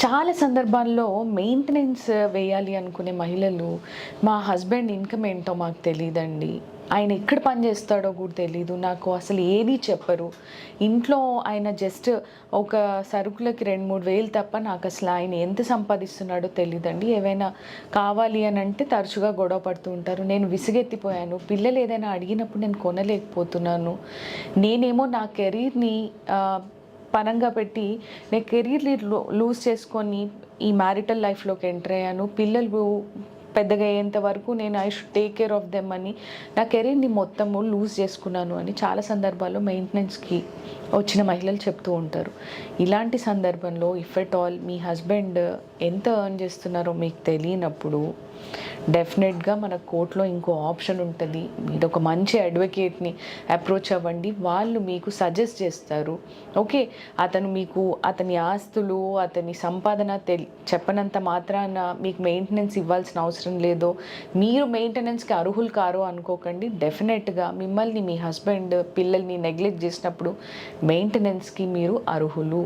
చాలా సందర్భాల్లో మెయింటెనెన్స్ వేయాలి అనుకునే మహిళలు, మా హస్బెండ్ ఇన్‌కమ్ ఏంటో మాకు తెలీదండి. ఆయన ఎక్కడ పని చేస్తాడో కూడా తెలీదు. నాకు అసలు ఏది చెప్పరు. ఇంట్లో ఆయన జస్ట్ ఒక సరుకులకి 2, 3 వేలు తప్ప నాకసలు ఆయన ఎంత సంపాదిస్తున్నాడో తెలీదండి. ఏవైనా కావాలి అనంటే తరచుగా గొడవ పడుతూ ఉంటారు. నేను విసుగెత్తిపోయాను. పిల్లలు ఏదైనా అడిగినప్పుడు నేను కొనలేకపోతున్నాను. నేనేమో నా కెరీర్‌ని పణంగా పెట్టి నేను కెరీర్‌ని లూజ్ చేసుకొని ఈ మ్యారిటల్ లైఫ్‌లోకి ఎంటర్ అయ్యాను. పిల్లలు పెద్దగా అయ్యేంత వరకు నేను I should take care of them అని నా కెరీర్‌ని మొత్తము లూజ్ చేసుకున్నాను అని చాలా సందర్భాల్లో మెయింటెనెన్స్‌కి వచ్చిన మహిళలు చెప్తూ ఉంటారు. ఇలాంటి సందర్భంలో if at all me husband ఎంత ఎర్న్ చేస్తున్నారో మీకు తెలియనప్పుడు డెఫినెట్‌గా మన కోర్ట్‌లో ఇంకో ఆప్షన్ ఉంటది. మీరు ఒక మంచి అడ్వకేట్‌ని అప్రోచ్ అవ్వండి. వాళ్ళు మీకు సజెస్ట్ చేస్తారు. ఓకే. అతను మీకు అతని ఆస్తులు, అతని సంపాదన చెప్పనంత మాత్రాన మీకు మెయింటెనెన్స్ ఇవ్వాల్సిన అవసరం లేదో, మీరు మెయింటెనెన్స్‌కి అర్హులు కారో అనుకోకండి. డెఫినెట్‌గా మిమ్మల్ని మీ హస్బెండ్, పిల్లల్ని నెగ్లెక్ట్ చేసినప్పుడు మెయింటెనెన్స్‌కి మీరు అర్హులు.